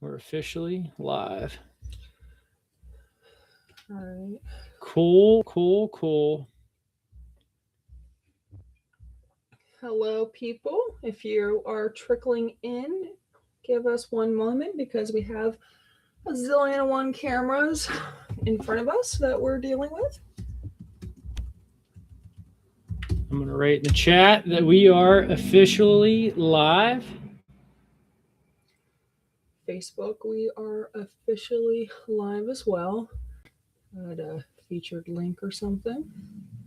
We're officially live. All right. Cool. Hello, people. If you are trickling in, give us one moment because we have a zillion and one cameras in front of us that we're dealing with. I'm going to write in the chat that we are officially live. Facebook, we are officially live as well. Add a featured link or something.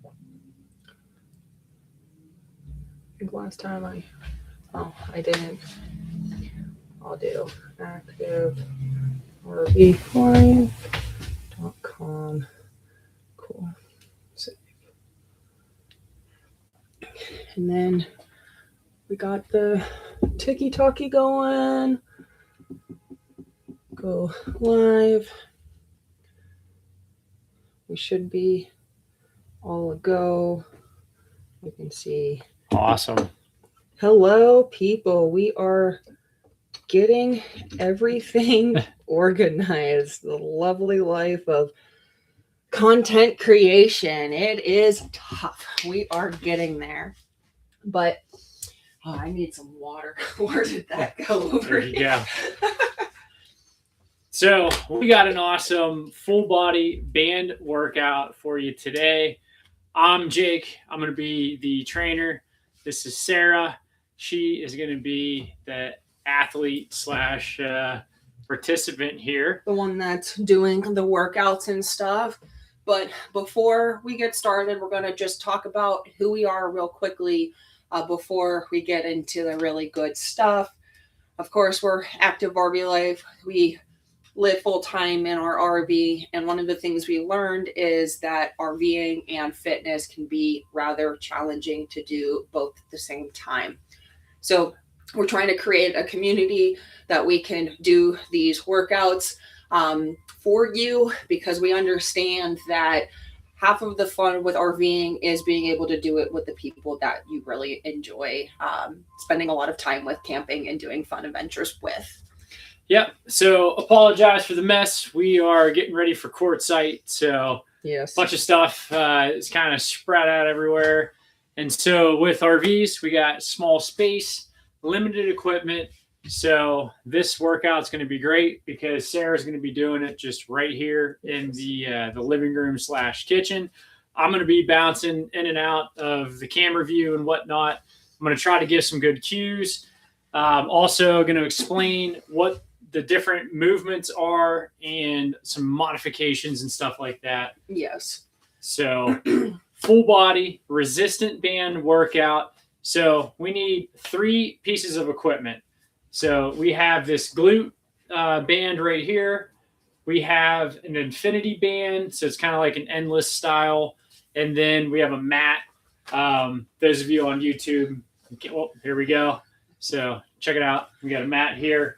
I think last time I didn't. I'll do activerv5.com. Cool. Save. And then we got the tiki-talkie going. Go live. We should be all a go. You can see. Awesome. Hello, people. We are getting everything organized. The lovely life of content creation. It is tough. We are getting there. But I need some water. Where did that go over There you go. So we got an awesome full body band workout for you today. I'm Jake. I'm going to be the trainer. This is Sarah. She is going to be the athlete slash participant here. The one that's doing the workouts and stuff. But before we get started, we're going to just talk about who we are real quickly before we get into the really good stuff. Of course, we're active RV life. We live full time in our RV. And one of the things we learned is that RVing and fitness can be rather challenging to do both at the same time. So we're trying to create a community that we can do these workouts for you, because we understand that half of the fun with RVing is being able to do it with the people that you really enjoy spending a lot of time with, camping and doing fun adventures with. Yep. So apologize for the mess. We are getting ready for quartzite. So yes, a bunch of stuff is kind of spread out everywhere. And so with RVs, we got small space, limited equipment. So this workout is going to be great because Sarah's going to be doing it just right here in the living room / kitchen. I'm going to be bouncing in and out of the camera view and whatnot. I'm going to try to give some good cues. Also going to explain what the different movements are and some modifications and stuff like that. Yes. So full body resistant band workout. So we need 3 pieces of equipment. So we have this glute band right here. We have an infinity band. So it's kind of like an endless style. And then we have a mat. Those of you on YouTube, well, here we go. So check it out. We got a mat here.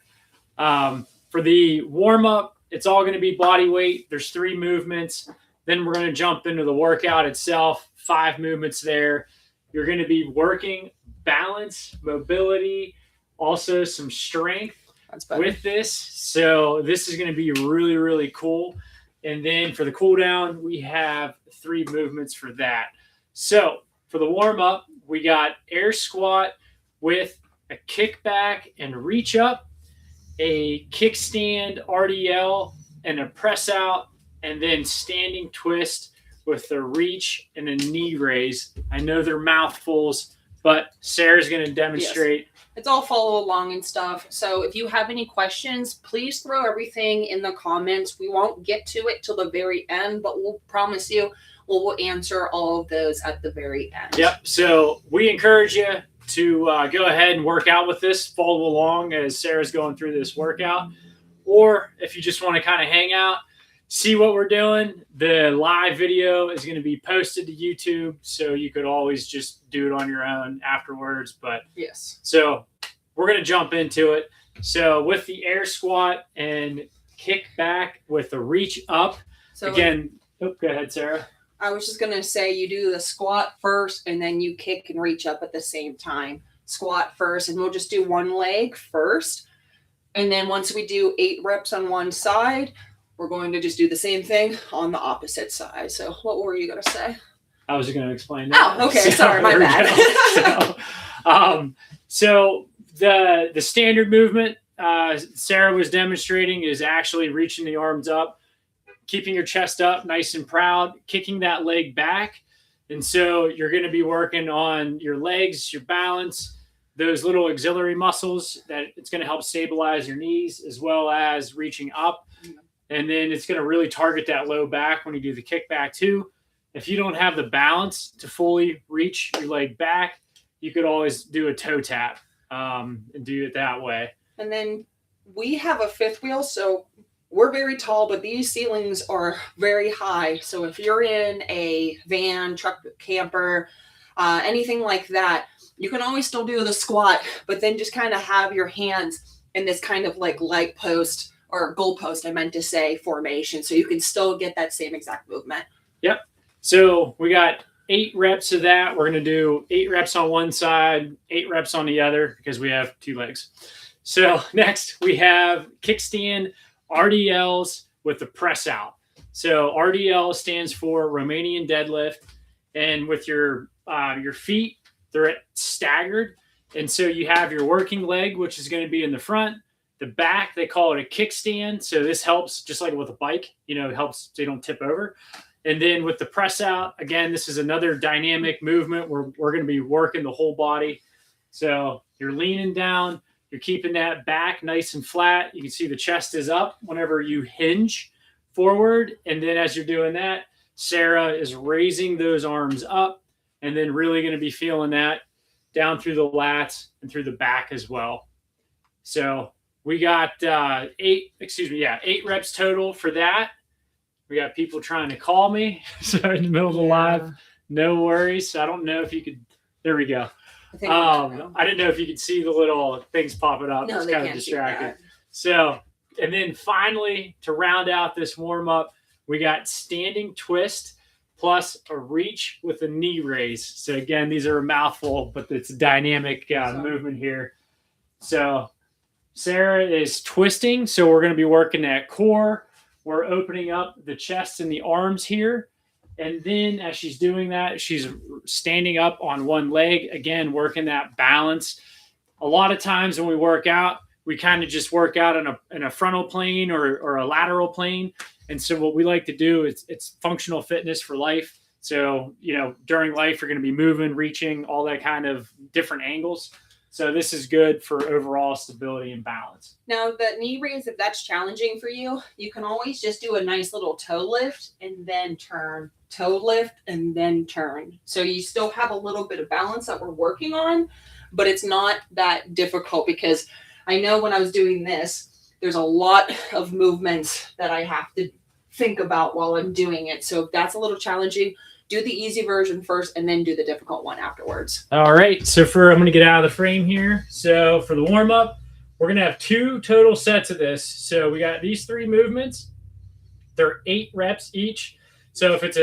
For the warm up, it's all going to be body weight. There's 3 movements. Then we're going to jump into the workout itself. 5 movements there. You're going to be working balance, mobility, also some strength with this. So this is going to be really, really cool. And then for the cool down, we have 3 movements for that. So for the warm up, we got air squat with a kickback and reach up, a kickstand RDL and a press out, and then standing twist with a reach and a knee raise. I know they're mouthfuls, but Sarah's going to demonstrate. Yes. It's all follow along and stuff. So if you have any questions, please throw everything in the comments. We won't get to it till the very end, but we'll promise you we'll answer all of those at the very end. Yep. So we encourage you to go ahead and work out with this, follow along as Sarah's going through this workout. Or if you just want to kind of hang out, see what we're doing, the live video is going to be posted to YouTube, so you could always just do it on your own afterwards. But yes, so we're going to jump into it. So with the air squat and kick back with the reach up. So again, go ahead, Sarah. I was just going to say you do the squat first and then you kick and reach up at the same time. Squat first, and we'll just do one leg first. And then once we do 8 reps on one side, we're going to just do the same thing on the opposite side. So what were you going to say? I was going to explain that. Oh, okay. Sorry, my bad. So the standard movement Sarah was demonstrating is actually reaching the arms up, keeping your chest up nice and proud, kicking that leg back. And so you're going to be working on your legs, your balance, those little auxiliary muscles that it's going to help stabilize your knees, as well as reaching up. And then it's going to really target that low back when you do the kickback too. If you don't have the balance to fully reach your leg back, you could always do a toe tap and do it that way. And then we have a fifth wheel, so we're very tall, but these ceilings are very high. So if you're in a van, truck, camper, anything like that, you can always still do the squat, but then just kind of have your hands in this kind of like leg post or goal post, I meant to say, formation. So you can still get that same exact movement. Yep. So we got 8 reps of that. We're going to do 8 reps on one side, 8 reps on the other because we have 2 legs. So next we have kickstand RDLs with the press out. So RDL stands for Romanian deadlift, and with your feet, they're staggered. And so you have your working leg, which is going to be in the front. The back, they call it a kickstand. So this helps, just like with a bike, it helps so you don't tip over. And then with the press out, again, this is another dynamic movement where we're going to be working the whole body. So you're leaning down, you're keeping that back nice and flat. You can see the chest is up whenever you hinge forward. And then as you're doing that, Sarah is raising those arms up and then really going to be feeling that down through the lats and through the back as well. So we got 8 reps total for that. We got people trying to call me. So in the middle of the live, no worries. I don't know if you could, there we go. I didn't know if you could see the little things popping up. No, it's they kind of can't distracting. So, and then finally, to round out this warm up, we got standing twist plus a reach with a knee raise. So again, these are a mouthful, but it's a dynamic movement here. So Sarah is twisting. So we're going to be working that core. We're opening up the chest and the arms here. And then as she's doing that, she's standing up on one leg, again, working that balance. A lot of times when we work out, we kind of just work out in a frontal plane or a lateral plane. And so what we like to do is it's functional fitness for life. So, during life, you're going to be moving, reaching, all that kind of different angles. So this is good for overall stability and balance. Now, the knee raise, if that's challenging for you, you can always just do a nice little toe lift and then turn. Toe lift and then turn. So you still have a little bit of balance that we're working on, but it's not that difficult because I know when I was doing this, there's a lot of movements that I have to think about while I'm doing it. So if that's a little challenging, do the easy version first and then do the difficult one afterwards. All right. So I'm going to get out of the frame here. So for the warm up, we're going to have 2 total sets of this. So we got these 3 movements. They're 8 reps each. So if it's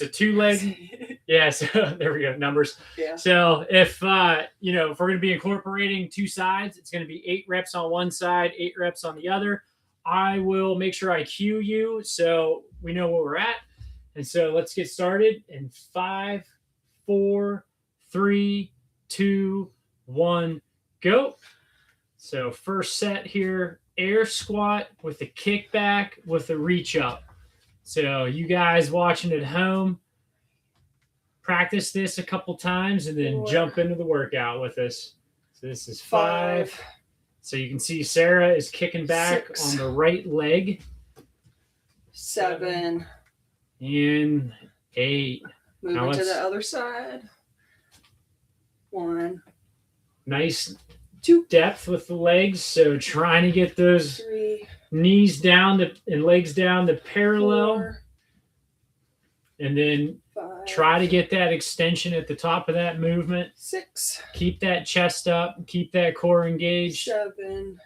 a 2-leg, so there we go, numbers. Yeah. So if we're going to be incorporating 2 sides, it's going to be 8 reps on one side, 8 reps on the other. I will make sure I cue you so we know where we're at. And so let's get started in 5, 4, 3, 2, 1, go. So first set here, air squat with a kickback with a reach up. So you guys watching at home, practice this a couple times and then jump into the workout with us. So this is 5. So you can see Sarah is kicking back 6. on the right leg. 7. And 8. Moving to the other side. 1. Nice 2. Depth with the legs. So trying to get those 3. Knees down and legs down to parallel. 4. And then 5. Try to get that extension at the top of that movement. 6. Keep that chest up. Keep that core engaged. 7. And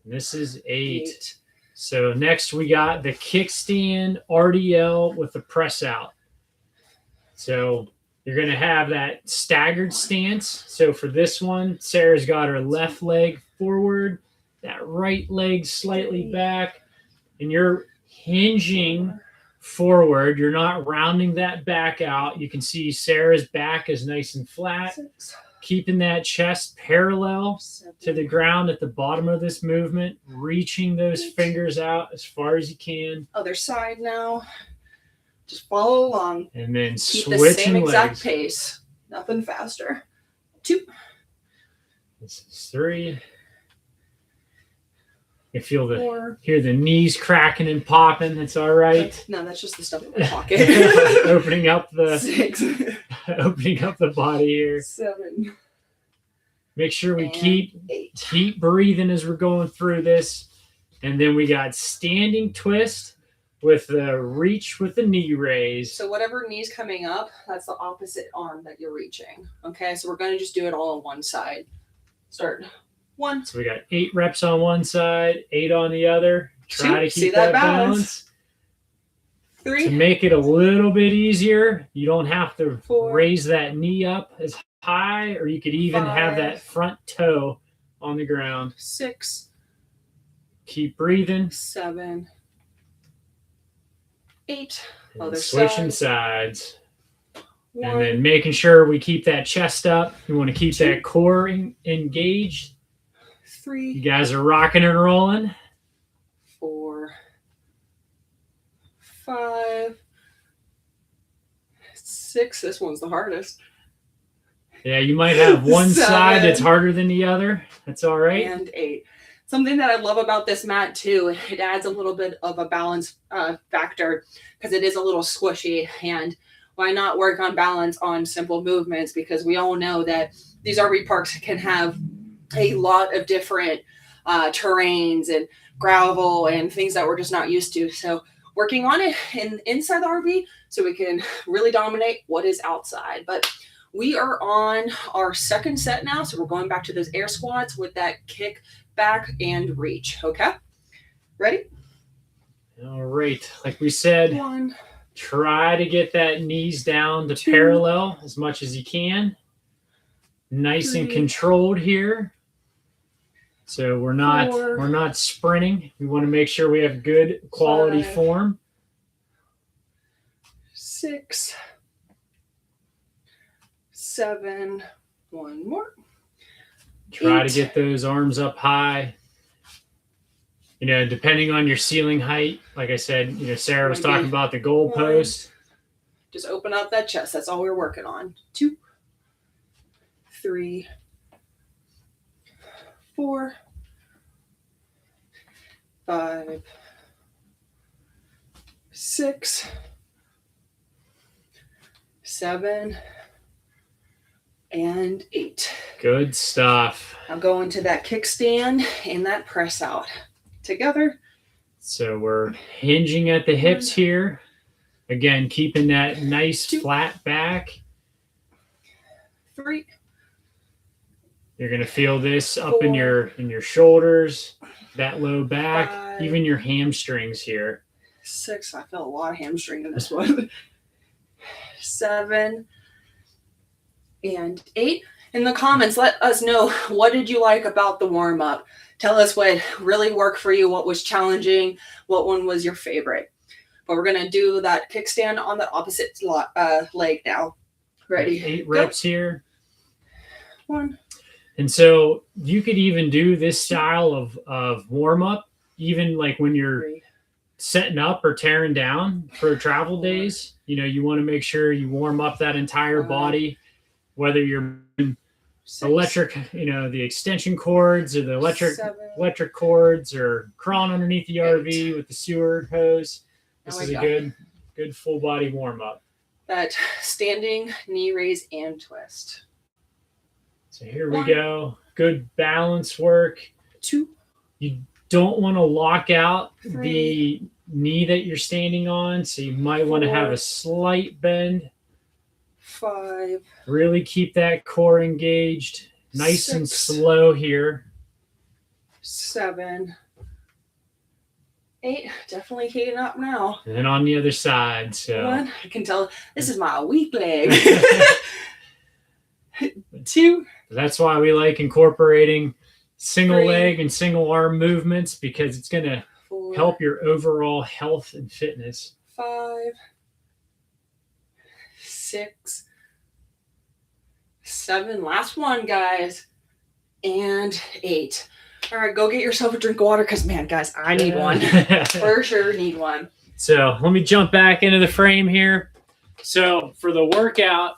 this is 8. So next we got the kickstand RDL with the press out. So you're going to have that staggered stance. So for this one, Sarah's got her left leg forward. that right leg slightly back, and you're hinging forward. You're not rounding that back out. You can see Sarah's back is nice and flat. 6, Keeping that chest parallel 7, to the ground at the bottom of this movement, reaching those fingers out as far as you can. Other side now. Just follow along. And then Keep the switching same exact legs. pace. Nothing faster. 2. This is 3. You feel 4. hear the knees cracking and popping. That's all right. No, that's just the stuff in my pocket. opening up the 6, opening up the body here. 7. Make sure we And keep breathing as we're going through this. And then we got standing twist with the reach with the knee raise. So whatever knee's coming up, that's the opposite arm that you're reaching. Okay, so we're going to just do it all on one side. Start. 1. So we got 8 reps on one side, 8 on the other. Try 2. to See keep that that balance. balance. 3. To make it a little bit easier, you don't have to 4. raise that knee up as high, or you could even have 5. that front toe on the ground. 6. Keep breathing. 7. 8. And Other switching side. sides. 1. And then making sure we keep that chest up. You want to keep 2. that core engaged. 3. You guys are rocking and rolling. 4. 5. 6. This one's the hardest. Yeah, you might have one 7. side that's harder than the other. That's all right. And 8. Something that I love about this mat too, it adds a little bit of a balance factor because it is a little squishy. And why not work on balance on simple movements? Because we all know that these RV parks can have a lot of different terrains and gravel and things that we're just not used to. So working on it inside the RV so we can really dominate what is outside. But we are on our second set now. So we're going back to those air squats with that kick back and reach. Okay. Ready? All right. Like we said, 1. try to get that knees down to 2. parallel as much as you can. Nice 3. and controlled here. So we're 4. not sprinting. We want to make sure we have good quality 5. form. 6. 7. 1 more. Try 8. to get those arms up high. You know, depending on your ceiling height, like I said, you know, Sarah was talking about the goalpost. Just open up that chest. That's all we're working on. 2. 3. 4. 5. 6. 7. And 8. Good stuff. Now go into that kickstand and that press out. Together. So we're hinging at the hips here. Again, keeping that nice 2. flat back. 3. You're gonna feel this up 4. in your shoulders, that low back, 5. even your hamstrings here. 6. I feel a lot of hamstring in this one. 7. And 8. In the comments, let us know, what did you like about the warm-up? Tell us what really worked for you, what was challenging, what one was your favorite. But we're going to do that kickstand on the opposite leg now. Ready? 8 reps here. 1. And so you could even do this style of warm-up, even like when you're 3. setting up or tearing down for travel days. You know, you want to make sure you warm up that entire body, whether you're 6. electric, you know, the extension cords or the electric 7. cords, or crawling underneath the RV with the sewer hose. This is a good full body warm up. That standing knee raise and twist. So here we 1. go. Good balance work. 2. You don't want to lock out 3. the knee that you're standing on, so you might want to have 4. a slight bend. 5. Really keep that core engaged. Nice and 6. slow here. 7. 8. Definitely heating up now. And then on the other side. So 1. I can tell this is my weak leg. 2. that's why we like incorporating single 3, leg and single arm movements because it's going to 4, help your overall health and fitness. 5, 6, 7. Last one, guys. And 8. All right, go get yourself a drink of water because, man, guys, I need one. For sure need one. So let me jump back into the frame here. So for the workout,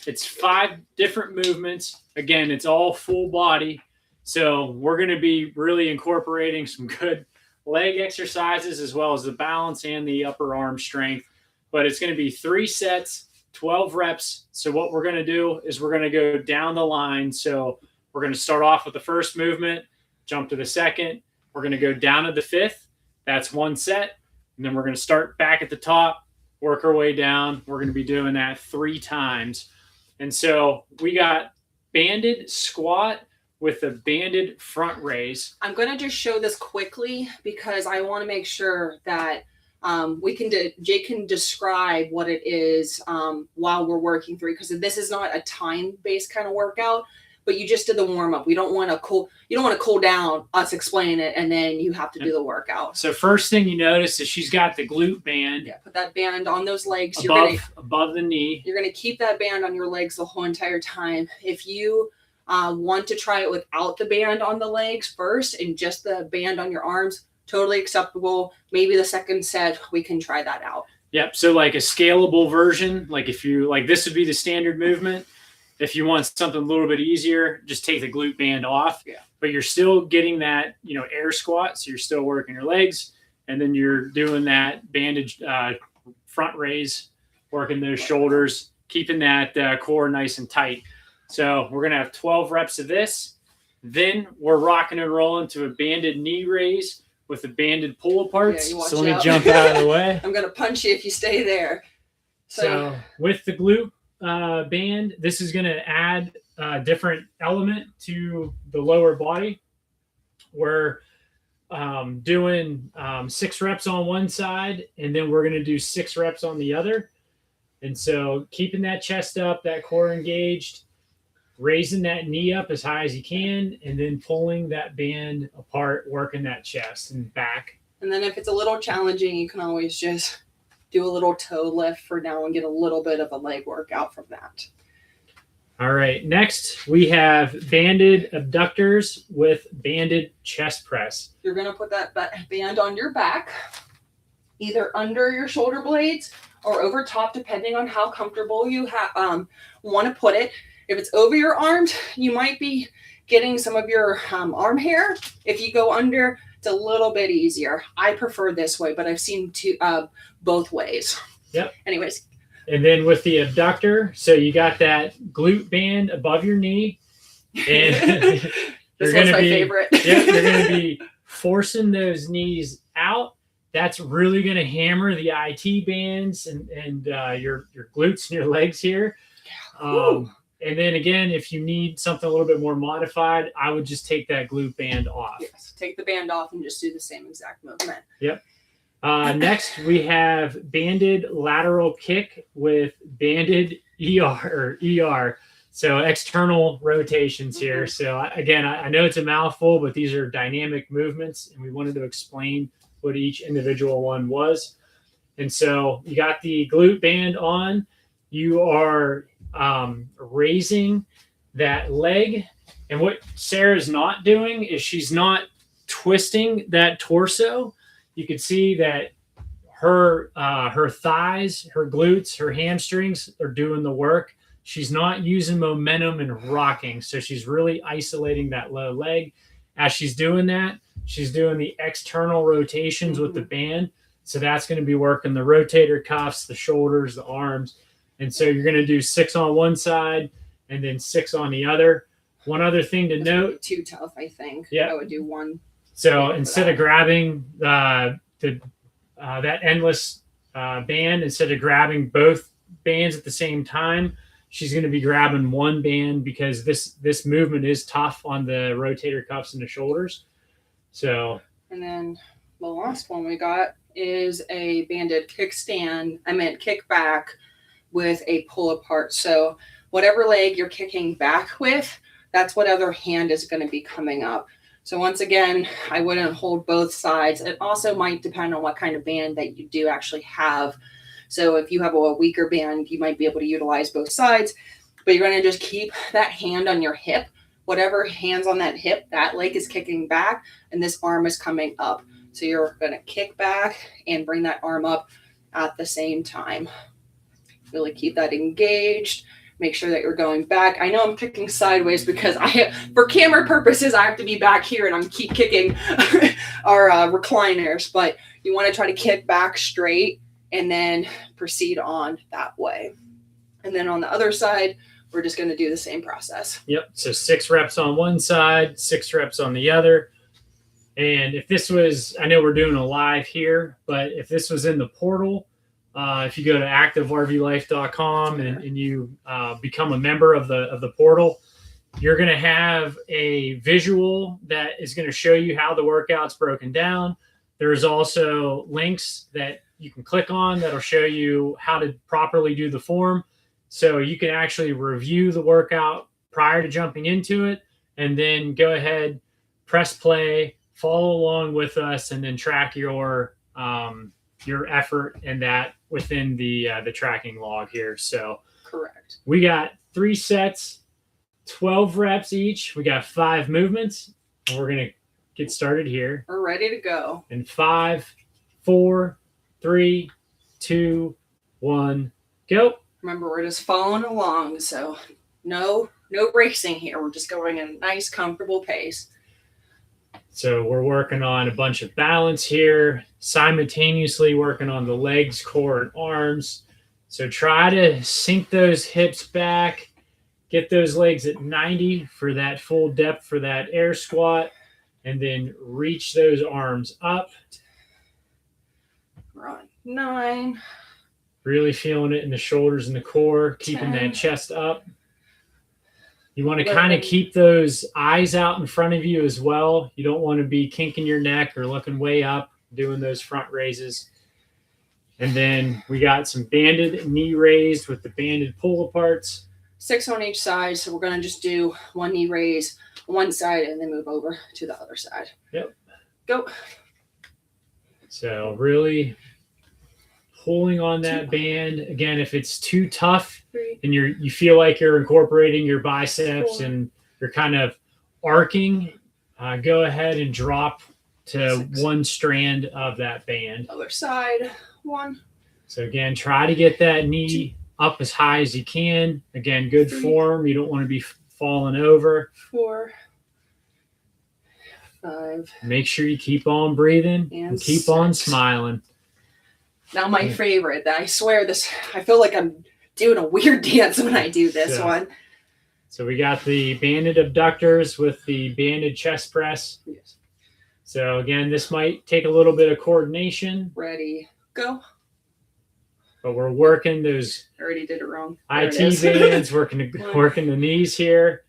it's 5 different movements. Again, it's all full body. So we're going to be really incorporating some good leg exercises as well as the balance and the upper arm strength. But it's going to be 3 sets, 12 reps. So what we're going to do is we're going to go down the line. So we're going to start off with the first movement, jump to the second. We're going to go down to the 5th. That's 1 set. And then we're going to start back at the top, work our way down. We're going to be doing that 3 times. And so we got banded squat with a banded front raise. I'm going to just show this quickly because I want to make sure that Jake can describe what it is while we're working through, because this is not a time-based kind of workout, but you just did the warm-up. You don't want to cool down us explaining it and then you have to do the workout. So first thing you notice is she's got the glute band. Yeah, put that band on those legs. Above the knee. You're going to keep that band on your legs the whole entire time. If you want to try it without the band on the legs first and just the band on your arms, totally acceptable. Maybe the second set, we can try that out. Yep. So like a scalable version, like if you like, this would be the standard movement. If you want something a little bit easier, just take the glute band off. Yeah. But you're still getting that, air squat. So you're still working your legs, and then you're doing that bandage front raise, working those shoulders, keeping that core nice and tight. So we're going to have 12 reps of this. Then we're rocking and rolling to a banded knee raise with a banded pull aparts. Yeah, so let me jump out of the way. I'm going to punch you if you stay there. So with the glute band, this is going to add a different element to the lower body. We're doing 6 reps on one side, and then we're going to do 6 reps on the other. And so keeping that chest up, that core engaged, raising that knee up as high as you can, and then pulling that band apart, working that chest and back. And then if it's a little challenging, you can always just do a little toe lift for now and get a little bit of a leg workout from that. All right. Next, we have banded abductors with banded chest press. You're going to put that band on your back, either under your shoulder blades or over top, depending on how comfortable you want to put it. If it's over your arms, you might be getting some of your arm hair. If you go under, it's a little bit easier. I prefer this way, but I've seen both ways. Yep. Anyways. And then with the abductor, so you got that glute band above your knee. And this one's my favorite. Yeah, you're going to be forcing those knees out. That's really going to hammer the IT bands and your glutes and your legs here. And then again, if you need something a little bit more modified, I would just take that glute band off. Yes, take the band off and just do the same exact movement. Yep. Next, we have banded lateral kick with banded ER. So external rotations here. Mm-hmm. So again, I know it's a mouthful, but these are dynamic movements, and we wanted to explain what each individual one was. And so you got the glute band on. You are raising that leg, and what Sarah's not doing is she's not twisting that torso. You can see that her thighs, her glutes, her hamstrings are doing the work. She's not using momentum and rocking, so she's really isolating that low leg. As she's doing that, she's doing the external rotations with the band, so that's going to be working the rotator cuffs, the shoulders, the arms. And so you're going to do 6 on one side and then 6 on the other. One other thing to note. Too tough, I think. Yeah. I would do one. So instead of grabbing that endless band, instead of grabbing both bands at the same time, she's going to be grabbing one band because this movement is tough on the rotator cuffs and the shoulders. So. And then the last one we got is a banded kickback with a pull apart. So whatever leg you're kicking back with, that's what other hand is going to be coming up. So once again, I wouldn't hold both sides. It also might depend on what kind of band that you do actually have. So if you have a weaker band, you might be able to utilize both sides, but you're going to just keep that hand on your hip. Whatever hand's on that hip, that leg is kicking back and this arm is coming up. So you're going to kick back and bring that arm up at the same time. Really keep that engaged. Make sure that you're going back. I know I'm kicking sideways because for camera purposes, I have to be back here and I'm keep kicking our recliners, but you want to try to kick back straight and then proceed on that way. And then on the other side, we're just going to do the same process. Yep. So 6 reps on one side, 6 reps on the other. And if this was, I know we're doing a live here, but if this was in the portal, if you go to activervlife.com and you become a member of the portal, you're going to have a visual that is going to show you how the workout's broken down. There's also links that you can click on that'll show you how to properly do the form. So you can actually review the workout prior to jumping into it, and then go ahead, press play, follow along with us, and then track your effort and that within the tracking log here. So correct. We got 3 sets, 12 reps each. We got 5 movements, and we're gonna get started here. We're ready to go. In 5, 4, 3, 2, 1, go. Remember, we're just following along, so no racing here. We're just going at a nice, comfortable pace. So we're working on a bunch of balance here, simultaneously working on the legs, core, and arms. So try to sink those hips back, get those legs at 90 for that full depth for that air squat, and then reach those arms up. We're on 9. Really feeling it in the shoulders and the core, keeping 10. that chest up. You want to kind of keep those eyes out in front of you as well. You don't want to be kinking your neck or looking way up, doing those front raises. And then we got some banded knee raised with the banded pull aparts. 6 on each side. So we're going to just do 1 knee raise on one side and then move over to the other side. Yep. Go. So really pulling on that band. Again, if it's too tough, 3, and you feel like you're incorporating your biceps 4, and you're kind of arcing, go ahead and drop to 6. 1 strand of that band. Other side. 1. So again, try to get that knee up as high as you can. Again, good 3, form. You don't want to be falling over. 4, 5. Make sure you keep on breathing and keep on 6. smiling. Now my favorite. I swear this. I feel like I'm doing a weird dance when I do this one. So we got the banded abductors with the banded chest press. Yes. So again, this might take a little bit of coordination. Ready. Go. But we're working those I already did it wrong. IT bands, working the knees here.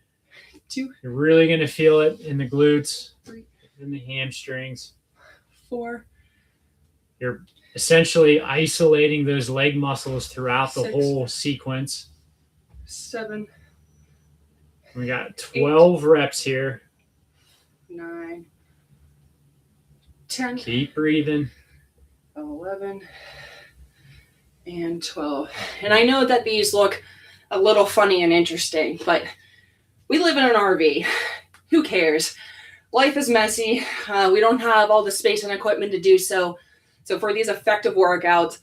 2. You're really going to feel it in the glutes, 3, in the hamstrings. 4. You're essentially isolating those leg muscles throughout the 6, whole sequence. 7. We got 12 reps here. 9. 10. Keep breathing. 11. And 12. And I know that these look a little funny and interesting, but we live in an RV. Who cares? Life is messy. We don't have all the space and equipment to do so. So for these effective workouts,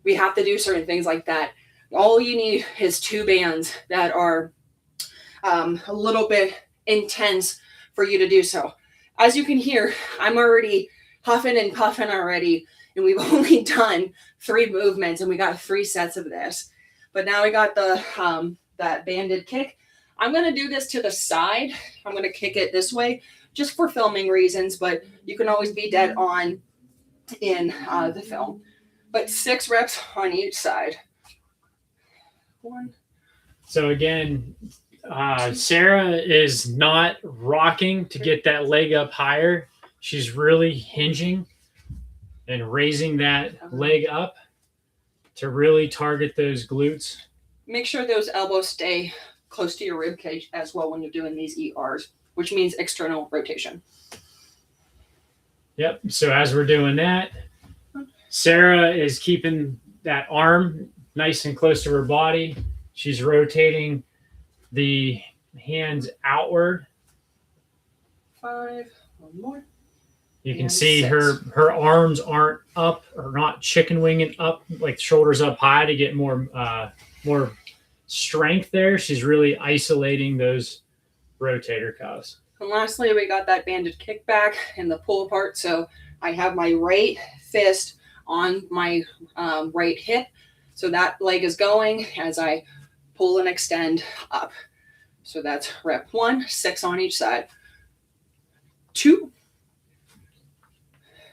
we have to do certain things like that. All you need is 2 bands that are a little bit intense for you to do so. As you can hear, I'm already huffing and puffing already, and we've only done 3 movements, and we got 3 sets of this. But now we got the that banded kick. I'm going to do this to the side. I'm going to kick it this way just for filming reasons, but you can always be dead on in the film. But 6 reps on each side. 1. So again, Sarah is not rocking to get that leg up higher. She's really hinging and raising that leg up to really target those glutes. Make sure those elbows stay close to your rib cage as well when you're doing these ERs, which means external rotation. Yep. So as we're doing that, Sarah is keeping that arm nice and close to her body. She's rotating the hands outward. 5, one more. You can see her arms aren't up or not chicken winging up, like shoulders up high to get more strength there. She's really isolating those rotator cuffs. And lastly, we got that banded kickback and the pull apart. So I have my right fist on my right hip. So that leg is going as I pull and extend up. So that's rep 1, 6 on each side. 2.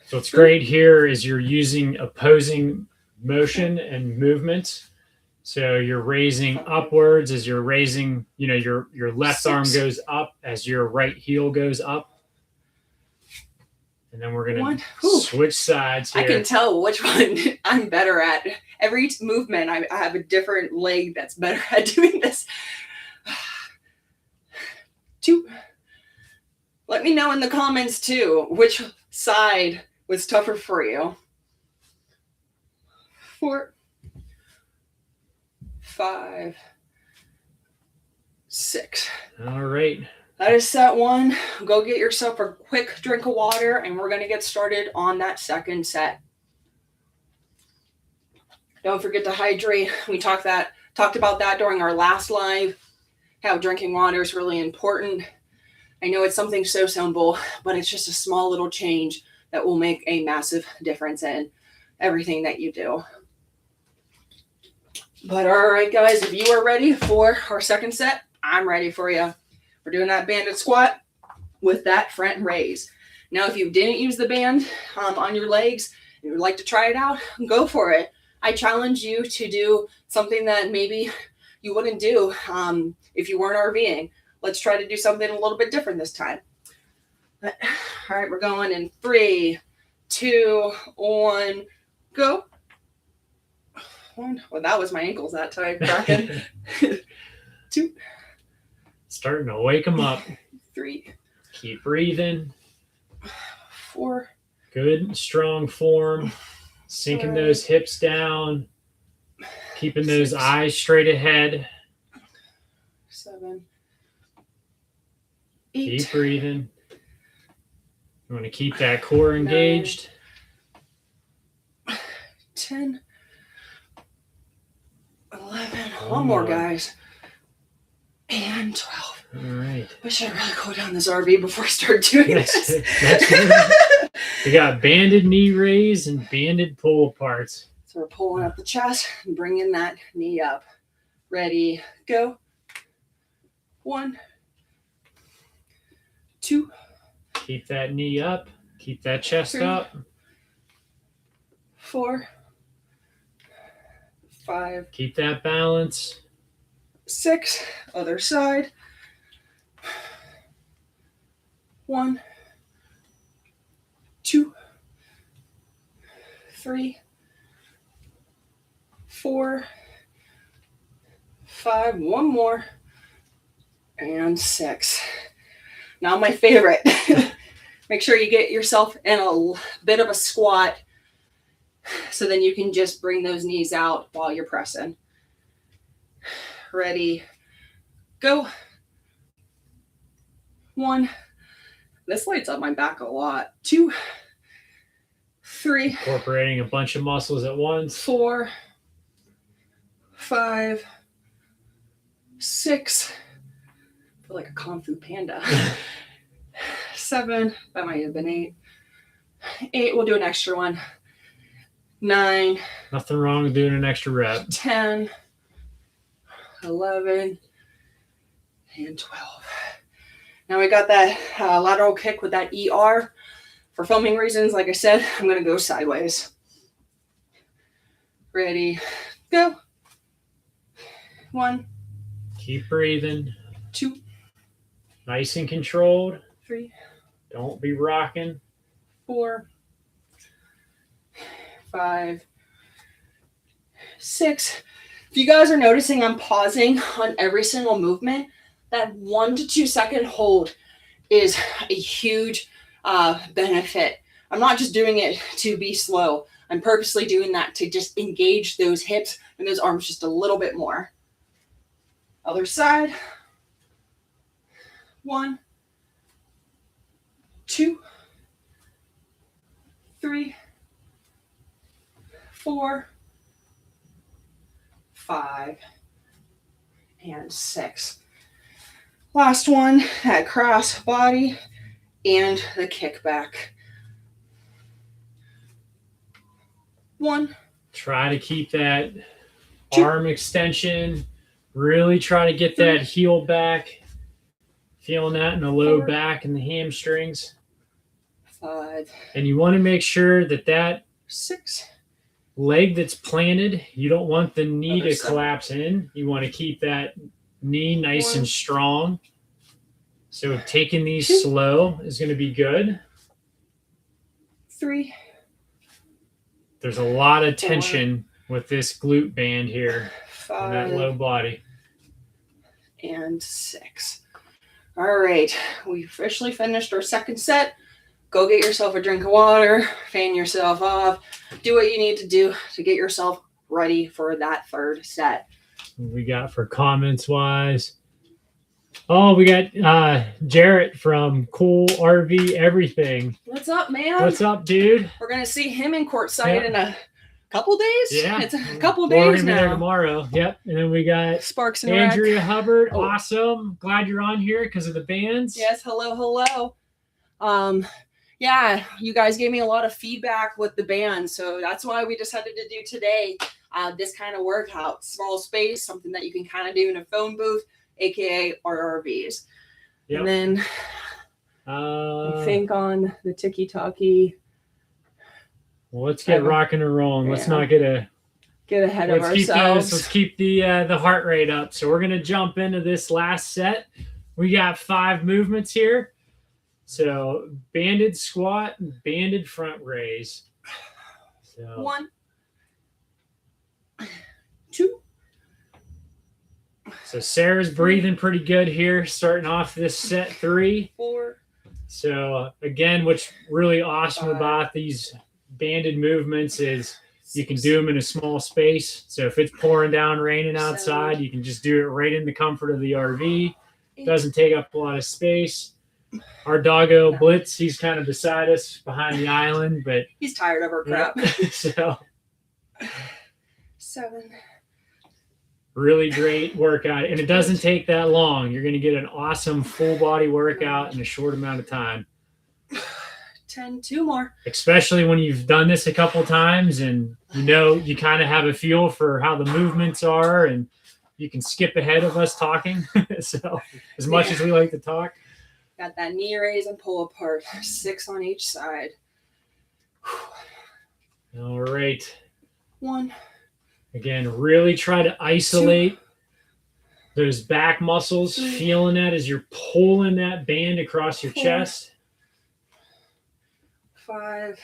So what's great here is you're using opposing motion and movement. So you're raising upwards as you're raising, your left 6. arm goes up as your right heel goes up. And then we're going to switch sides here. I can tell which one I'm better at. Every movement, I have a different leg that's better at doing this. 2. Let me know in the comments too, which side was tougher for you. 4, 5, 6. All right. That is set 1. Go get yourself a quick drink of water, and we're going to get started on that second set. Don't forget to hydrate. We talked about that during our last live, how drinking water is really important. I know it's something so simple, but it's just a small little change that will make a massive difference in everything that you do. But all right, guys, if you are ready for our second set, I'm ready for you. We're doing that banded squat with that front raise. Now, if you didn't use the band on your legs and you would like to try it out, go for it. I challenge you to do something that maybe you wouldn't do if you weren't RVing. Let's try to do something a little bit different this time. All right, we're going in 3, 2, 1, go. 1. Well, that was my ankles that time. 2. Starting to wake them up. 3. Keep breathing. 4. Good, strong form. Sinking those hips down. Keeping those 6. eyes straight ahead. 7. 8. Keep breathing. You want to keep that core engaged. 9, 10. 11. One more, guys. And 12. All right. I should really go down this RV before I start doing this. We got banded knee raise and banded pull aparts. So we're pulling up the chest and bringing that knee up. Ready, go. 1, 2. Keep that knee up. Keep that chest 3, up. 4, 5. Keep that balance. 6. Other side. 1, 2, 3, 4, 5. One more. And 6. Now my favorite. Make sure you get yourself in a bit of a squat so then you can just bring those knees out while you're pressing. Ready, go. 1. This lights up my back a lot. 2, 3. Incorporating a bunch of muscles at once. 4, 5, 6. I feel like a Kung Fu Panda. 7. That might have been 8. 8. We'll do an extra one. 9. Nothing wrong with doing an extra rep. 10. 11. And 12. Now we got that lateral kick with that ER. For filming reasons, like I said, I'm going to go sideways. Ready, go. 1. Keep breathing. 2. Nice and controlled. 3. Don't be rocking. 4. 5. 6. If you guys are noticing, I'm pausing on every single movement. That 1 to 2 second hold is a huge benefit. I'm not just doing it to be slow. I'm purposely doing that to just engage those hips and those arms just a little bit more. Other side. 1, 2, 3, 4, 5, and 6. Last one, that cross body and the kickback. 1. Try to keep that arm extension. Really try to get that heel back. Feeling that in the low back and the hamstrings. 5. And you want to make sure that that 6. leg that's planted, you don't want the knee to 7. collapse in. You want to keep that knee nice 1. and strong. So taking these 2. slow is going to be good. 3. There's a lot of tension with this glute band here 5. on that low body. And 6. All right, we officially finished our second set. Go get yourself a drink of water, fan yourself off, do what you need to do to get yourself ready for that third set. What we got for comments wise? Oh, we got Jarrett from Cool RV Everything. What's up, man? What's up, dude? We're gonna see him in courtside in a couple days. Yeah, it's a couple We're days gonna be there now. Tomorrow. Yep, and then we got Sparks and Andrea Rec. Hubbard. Oh. Awesome. Glad you're on here because of the bands. Yes, hello. Yeah, you guys gave me a lot of feedback with the band, so that's why we decided to do today this kind of workout. Small space, something that you can kind of do in a phone booth, aka RVs. Yep. And then I think on the tiki-taki. Well, let's get rocking and rolling. Let's not get ahead of ourselves. Let's keep the heart rate up. So we're gonna jump into this last set. We got 5 movements here. So banded squat, banded front raise. So 1, 2. So Sarah's breathing pretty good here, starting off this set 3. 4. So again, what's really awesome about these banded movements is you can do them in a small space. So if it's pouring down, raining outside, you can just do it right in the comfort of the RV. Doesn't take up a lot of space. Our doggo Blitz, he's kind of beside us behind the island, but he's tired of our crap. So 7. really great workout, and it doesn't take that long. You're going to get an awesome full body workout in a short amount of time. 10. 2 more. Especially when you've done this a couple times and you kind of have a feel for how the movements are, and you can skip ahead of us talking. So as much as we like to talk. Got that knee raise and pull apart. 6 on each side. All right. 1. Again, really try to isolate those back muscles, feeling that as you're pulling that band across your chest. 5.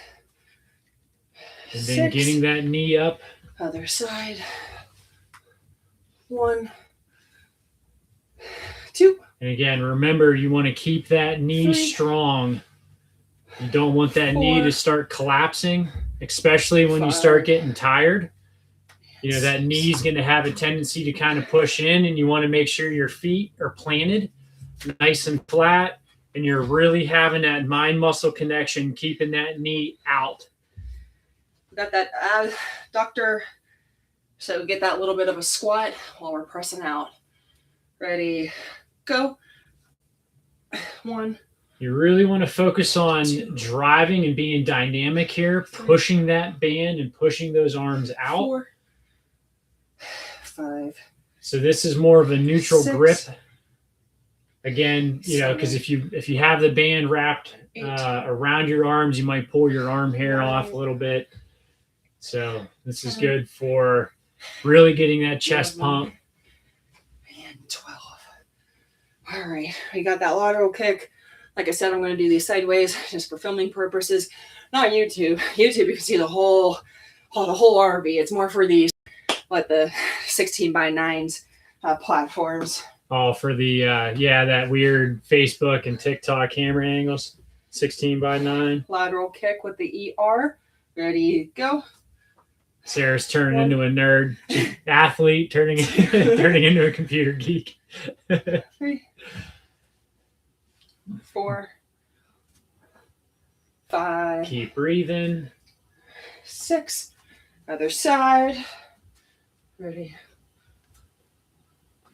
And then getting that knee up. Other side. 1. 2. And again, remember, you want to keep that knee 3. strong. You don't want that 4. knee to start collapsing, especially when 5. you start getting tired. That knee is going to have a tendency to kind of push in, and you want to make sure your feet are planted nice and flat, and you're really having that mind muscle connection, keeping that knee out. Got that doctor. So get that little bit of a squat while we're pressing out. Ready, go. 1. You really want to focus on driving and being dynamic here, pushing that band and pushing those arms out. 4. 5. So this is more of a neutral 6. grip. Again, because if you have the band wrapped around your arms, you might pull your arm hair off a little bit. So this is good for really getting that chest pump. And 12. All right, we got that lateral kick. Like I said, I'm going to do these sideways just for filming purposes. Not YouTube. YouTube, you can see the whole RV. It's more for these what the 16x9s platforms. Oh, for the that weird Facebook and TikTok camera angles. 16x9. Lateral kick with the ER. Ready, go. Sarah's turning into a nerd. Athlete turning into a computer geek. 3, 4, 5. Keep breathing. 6. Other side. Ready.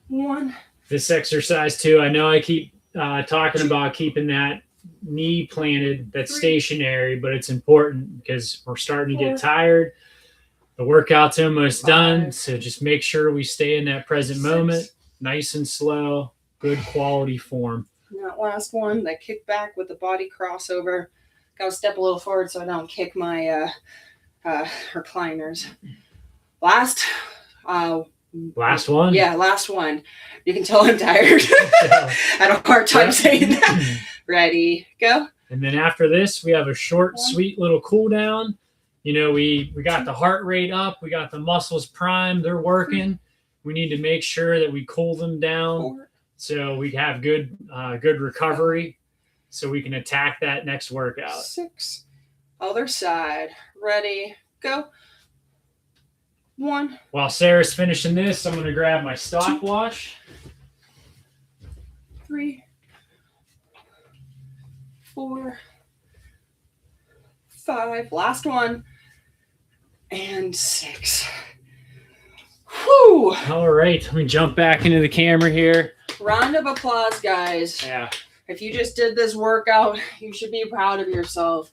1. This exercise too, I know I keep talking about keeping that knee planted, that's 3, stationary, but it's important because we're starting to 4, get tired. The workout's almost 5, done, so just make sure we stay in that present 6. moment, nice and slow, good quality form. And that last one, that kick back with the body crossover. Got to step a little forward so I don't kick my recliners. Last one? Yeah, last one. You can tell I'm tired. I had a hard time saying that. Ready, go. And then after this, we have a short, sweet little cool down. You know, we got the heart rate up. We got the muscles primed. They're working. We need to make sure that we cool them down 4, so we have good recovery so we can attack that next workout. 6. Other side. Ready, go. 1. While Sarah's finishing this, I'm going to grab my stopwatch. 3, 4, 5. Last one. And 6. Whew. All right, let me jump back into the camera here. Round of applause, guys. Yeah. If you just did this workout, you should be proud of yourself.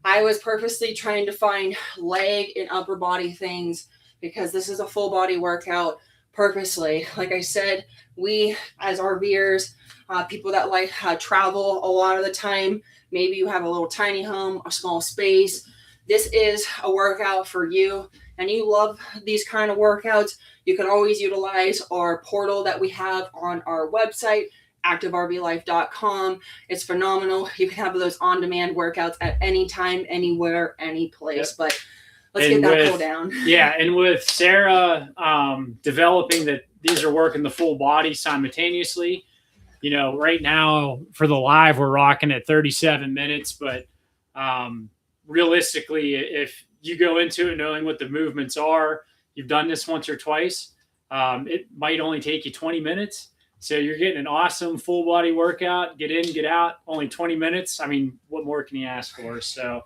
I was purposely trying to find leg and upper body things because this is a full body workout purposely. Like I said, we as RVers, people that like travel a lot of the time, maybe you have a little tiny home, a small space. This is a workout for you and you love these kind of workouts. You can always utilize our portal that we have on our website, activervlife.com. It's phenomenal. You can have those on-demand workouts at any time, anywhere, any place. Yep. But let's get that cool down. Yeah, and with Sarah developing that these are working the full body simultaneously. You know, right now for the live, we're rocking at 37 minutes, but realistically, if you go into it knowing what the movements are, you've done this once or twice, it might only take you 20 minutes. So you're getting an awesome full body workout, get in, get out, only 20 minutes. I mean, what more can you ask for? So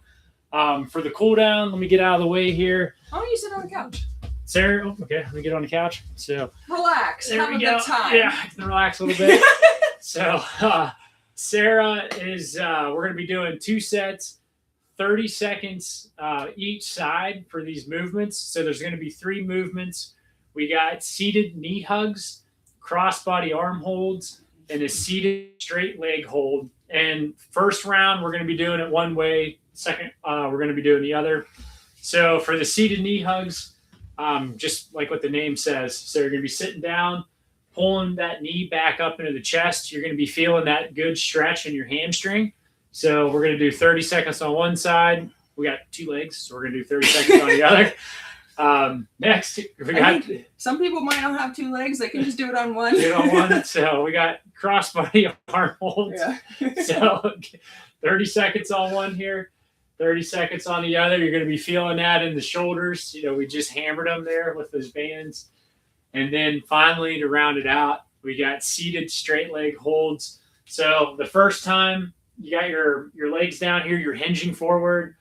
for the cool down, let me get out of the way here. Why don't you sit on the couch? Sarah, okay, let me get on the couch. So relax, there have we a go. good time. Yeah, I can relax a little bit. So Sarah is, we're going to be doing 2 sets, 30 seconds each side for these movements. So there's going to be 3 movements. We got seated knee hugs, cross-body arm holds, and a seated straight leg hold. And first round, we're going to be doing it one way. Second, we're going to be doing the other. So for the seated knee hugs, just like what the name says, so you're going to be sitting down, pulling that knee back up into the chest. You're going to be feeling that good stretch in your hamstring. So we're going to do 30 seconds on one side. We got 2 legs, so we're going to do 30 seconds on the other. Next, we got some people might not have 2 legs. They can just do it on one. Do it on one. So we got cross-body arm holds. Yeah. So 30 seconds on one here, 30 seconds on the other. You're going to be feeling that in the shoulders. You know, we just hammered them there with those bands. And then finally, to round it out, we got seated straight leg holds. So the first time you got your legs down here, you're hinging forward.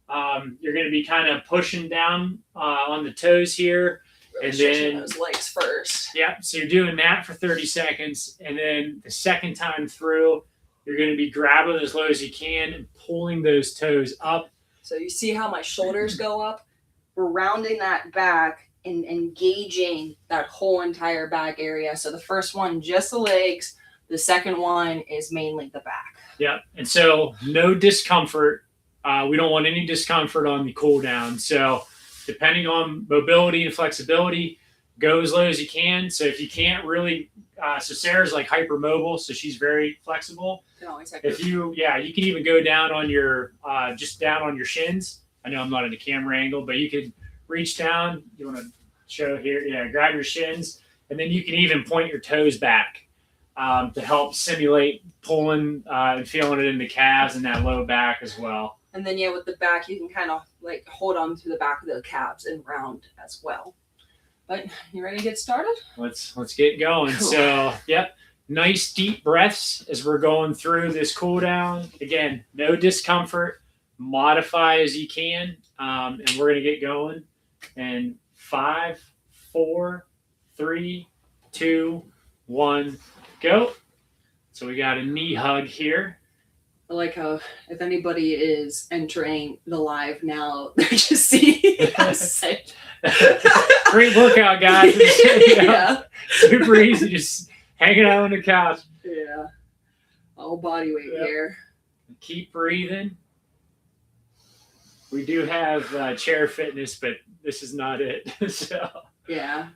You're going to be kind of pushing down on the toes here. Really, and then those legs first. Yeah, so you're doing that for 30 seconds. And then the second time through, you're going to be grabbing as low as you can and pulling those toes up. So you see how my shoulders go up? We're rounding that back and engaging that whole entire back area. So the first one, just the legs. The second one is mainly the back. Yeah, and so no discomfort. We don't want any discomfort on the cool down. So depending on mobility and flexibility, go as low as you can. So if you can't really, so Sarah's like hypermobile, so she's very flexible. If you can even go down on your, just down on your shins. I know I'm not in the camera angle, but you could reach down. You want to show here. Yeah, grab your shins, and then you can even point your toes back to help simulate pulling and feeling it in the calves and that low back as well. And then with the back, you can kind of like hold on to the back of the calves and round as well. But you ready to get started? Let's get going. Cool. So, yep. Nice deep breaths as we're going through this cool down. Again, no discomfort. Modify as you can. And we're going to get going. And 5, 4, 3, 2, 1, go. So we got a knee hug here. I like how if anybody is entering the live now, they're just seeing us. Great workout, guys. Yeah. Super easy, just hanging out on the couch. Yeah. All body weight here. Keep breathing. We do have chair fitness, but this is not it. So yeah.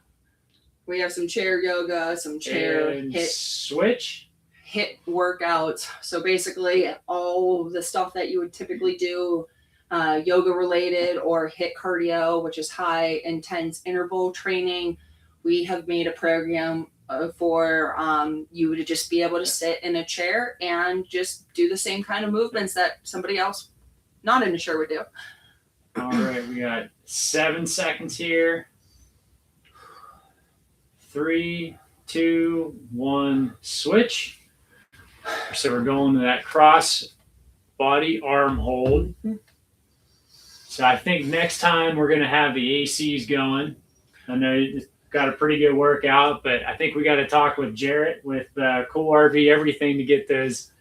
We have some chair yoga, some chair and hit switch. HIIT workouts. So basically all the stuff that you would typically do yoga related or HIIT cardio, which is high intense interval training. We have made a program for you to just be able to sit in a chair and just do the same kind of movements that somebody else not in a chair would do. All right, we got 7 seconds here. 3, 2, 1, switch. So we're going to that cross body arm hold. So I think next time we're going to have the ACs going. I know you got a pretty good workout, but I think we got to talk with Jarrett with Cool RV Everything to get those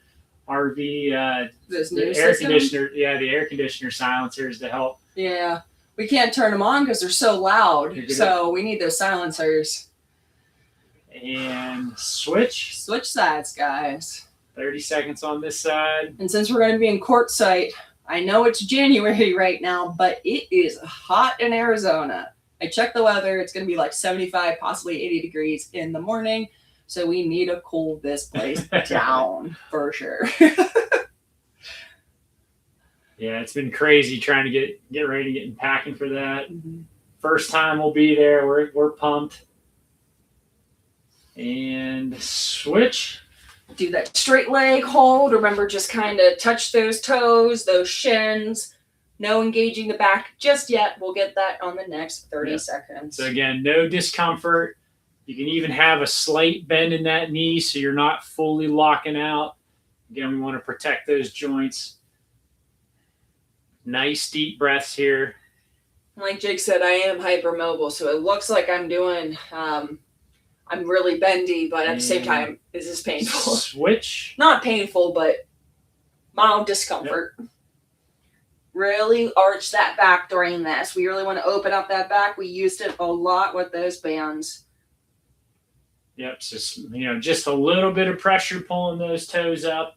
RV This new air system? conditioner, the air conditioner silencers to help. Yeah, we can't turn them on because they're so loud. You're good. So we need those silencers. And switch. Switch sides, guys. 30 seconds on this side. And since we're going to be in quartzsite, I know it's January right now, but it is hot in Arizona. I checked the weather. It's going to be like 75, possibly 80 degrees in the morning. So we need to cool this place down for sure. Yeah, it's been crazy trying to get ready to get in packing for that. Mm-hmm. First time we'll be there. We're pumped. And switch. Do that straight leg hold. Remember, just kind of touch those toes, those shins. No engaging the back just yet. We'll get that on the next 30 seconds. So again, no discomfort. You can even have a slight bend in that knee so you're not fully locking out. Again, we want to protect those joints. Nice deep breaths here. Like Jake said, I am hypermobile, so it looks like I'm doing I'm really bendy, but at the same time, this is painful. Switch. Not painful, but mild discomfort. Yep. Really arch that back during this. We really want to open up that back. We used it a lot with those bands. Yep, so just a little bit of pressure pulling those toes up.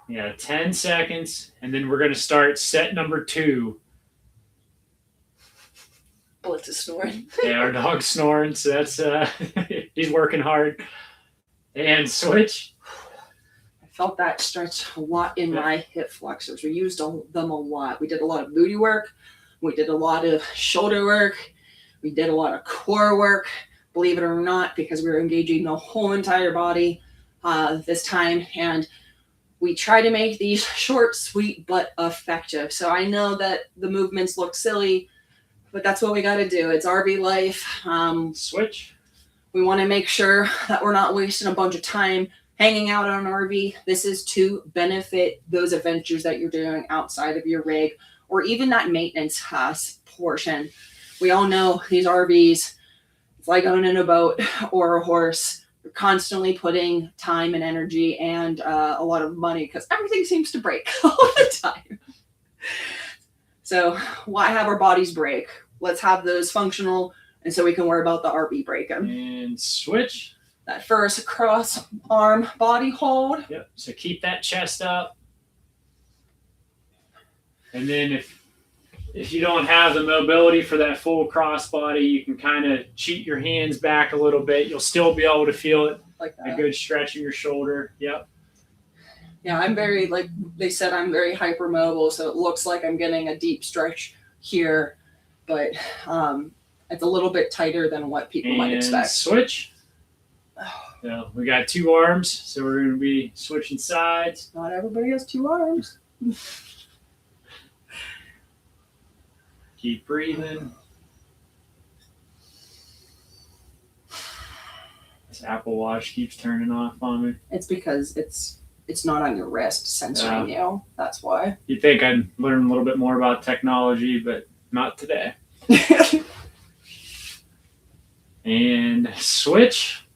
10 seconds, and then we're going to start set number 2. Blitz is snoring. Yeah, our dog's snoring, so that's he's working hard. And switch. I felt that stretch a lot in my hip flexors. We used them a lot. We did a lot of booty work. We did a lot of shoulder work. We did a lot of core work, believe it or not, because we were engaging the whole entire body this time. And we try to make these short, sweet, but effective. So I know that the movements look silly, but that's what we got to do. It's RV life. Switch. We want to make sure that we're not wasting a bunch of time hanging out on an RV. This is to benefit those adventures that you're doing outside of your rig, or even that maintenance portion. We all know these RVs, it's like owning a boat or a horse. You're constantly putting time and energy and a lot of money because everything seems to break all the time. So why have our bodies break? Let's have those functional, and so we can worry about the RV breaking. And switch. That first cross arm body hold. Yep. So keep that chest up. And then if you don't have the mobility for that full cross body, you can kind of cheat your hands back a little bit. You'll still be able to feel it. Like that. A good stretch in your shoulder. Yep. Yeah, I'm very, like they said, I'm very hypermobile, so it looks like I'm getting a deep stretch here. but it's a little bit tighter than what people might expect. Switch. So we got 2 arms, so we're going to be switching sides. Not everybody has 2 arms. Keep breathing. This Apple Watch keeps turning off on me. It's because it's not on your wrist censoring you. That's why. You'd think I'd learn a little bit more about technology, but not today. And switch.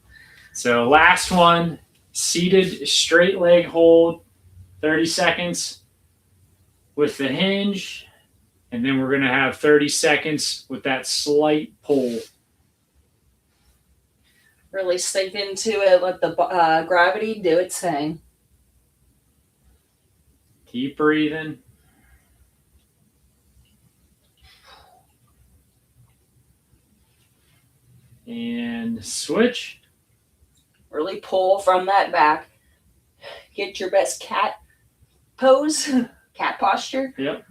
So last one, seated straight leg hold, 30 seconds with the hinge. And then we're going to have 30 seconds with that slight pull. Really sink into it. Let the gravity do its thing. Keep breathing. And switch. Really pull from that back. Get your best cat pose, cat posture. Yep.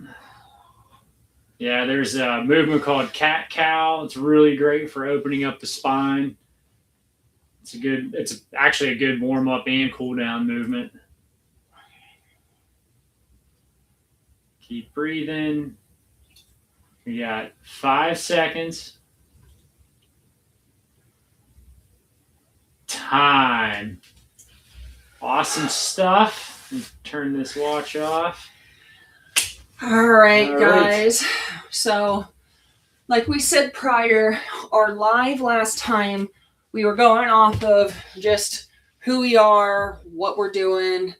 Yeah, there's a movement called cat-cow. It's really great for opening up the spine. It's actually a good warm-up and cool-down movement. Keep breathing. We got 5 seconds. Time. Awesome stuff. Turn this watch off. All right, guys. So, like we said prior, our live last time, we were going off of just who we are, what we're doing.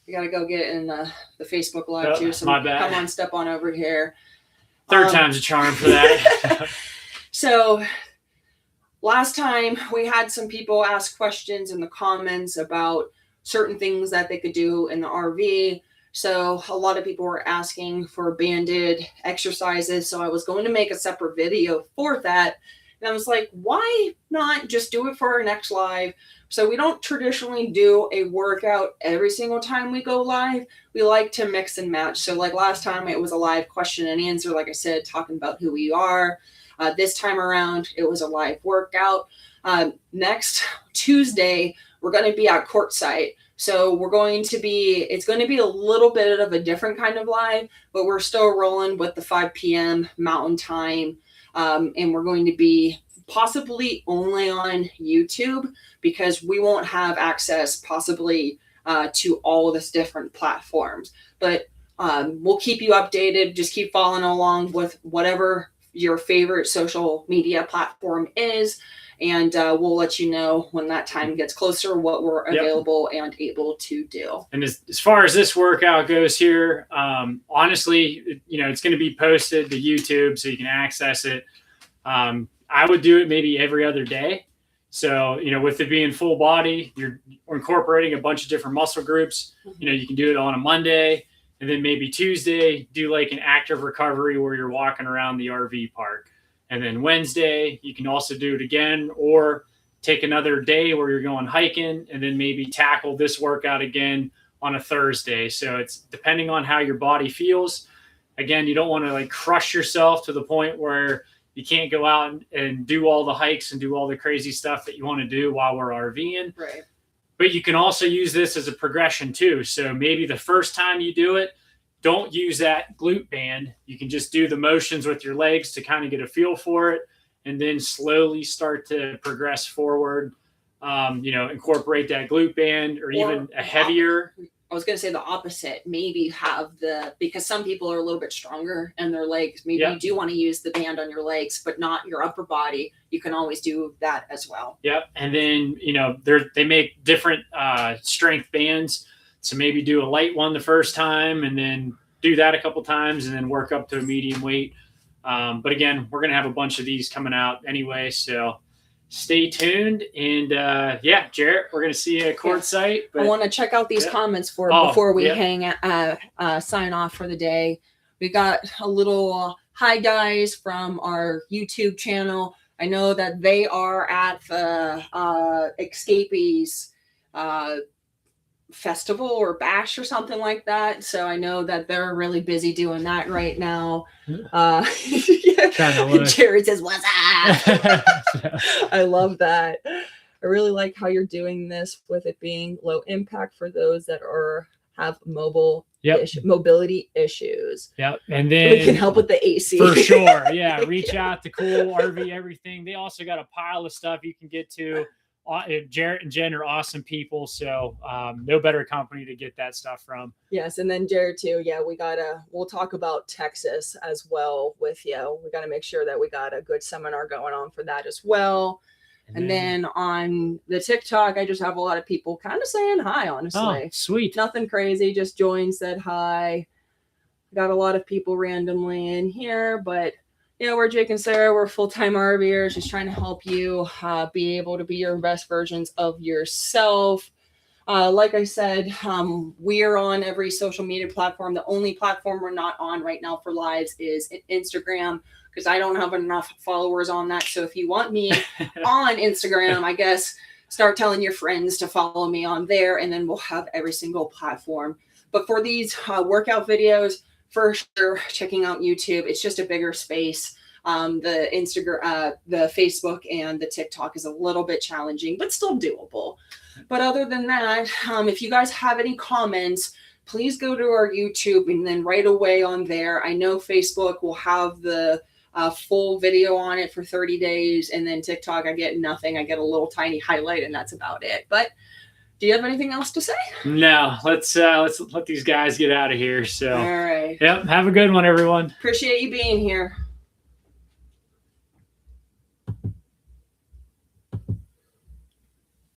We got to go get in the Facebook Live too. So my bad. Come on, step on over here. Third time's a charm for that. So last time we had some people ask questions in the comments about certain things that they could do in the RV. So a lot of people were asking for banded exercises. So I was going to make a separate video for that. And I was like, why not just do it for our next live? So we don't traditionally do a workout every single time we go live. We like to mix and match. So like last time it was a live question and answer, like I said, talking about who we are. This time around, it was a live workout. Next Tuesday, we're going to be at Courtside. So it's going to be a little bit of a different kind of live, but we're still rolling with the 5 p.m. Mountain Time. And we're going to be possibly only on YouTube because we won't have access possibly to all of this different platforms. But we'll keep you updated. Just keep following along with whatever your favorite social media platform is. And we'll let you know when that time gets closer what we're available and able to do. And as far as this workout goes here, honestly, it's going to be posted to YouTube so you can access it. I would do it maybe every other day. So, with it being full body, you're incorporating a bunch of different muscle groups. You can do it on a Monday, and then maybe Tuesday, do like an active recovery where you're walking around the RV park. And then Wednesday, you can also do it again, or take another day where you're going hiking and then maybe tackle this workout again on a Thursday. So it's depending on how your body feels. Again, you don't want to like crush yourself to the point where you can't go out and do all the hikes and do all the crazy stuff that you want to do while we're RVing. Right. But you can also use this as a progression too. So maybe the first time you do it, don't use that glute band. You can just do the motions with your legs to kind of get a feel for it, and then slowly start to progress forward. Incorporate that glute band or even a heavier. I was going to say the opposite. Maybe because some people are a little bit stronger in their legs. Maybe you do want to use the band on your legs, but not your upper body. You can always do that as well. Yep. And then, they make different strength bands. So maybe do a light one the first time and then do that a couple times and then work up to a medium weight. But again, we're going to have a bunch of these coming out anyway. So stay tuned. And Jarrett, we're going to see you at Courtside. I want to check out these comments before we sign off for the day. We got a little hi guys from our YouTube channel. I know that they are at the Escapees festival or bash or something like that. So I know that they're really busy doing that right now. Jared says, "What's up?" I love that. I really like how you're doing this with it being low impact for those that have mobility issues. Yep. And then we can help with the AC. For sure. Yeah. Reach out to Cool RV Everything. They also got a pile of stuff you can get to. Jarrett and Jen are awesome people. So no better company to get that stuff from. Yes. And then Jared too. Yeah, we'll talk about Texas as well with you. We got to make sure that we got a good seminar going on for that as well. And then on the TikTok, I just have a lot of people kind of saying hi, honestly. Oh, sweet. Nothing crazy. Just joined, said hi. Got a lot of people randomly in here, but we're Jake and Sarah. We're full-time RVers, just trying to help you be able to be your best versions of yourself. Like I said, we are on every social media platform. The only platform we're not on right now for lives is Instagram, because I don't have enough followers on that. So if you want me on Instagram, I guess start telling your friends to follow me on there, and then we'll have every single platform. But for these workout videos, for sure, checking out YouTube. It's just a bigger space. The Instagram, the Facebook, and the TikTok is a little bit challenging, but still doable. But other than that, if you guys have any comments, please go to our YouTube and then right away on there. I know Facebook will have the full video on it for 30 days. And then TikTok, I get nothing. I get a little tiny highlight and that's about it. But do you have anything else to say? No, let's let these guys get out of here. So, all right. Yep. Have a good one, everyone. Appreciate you being here.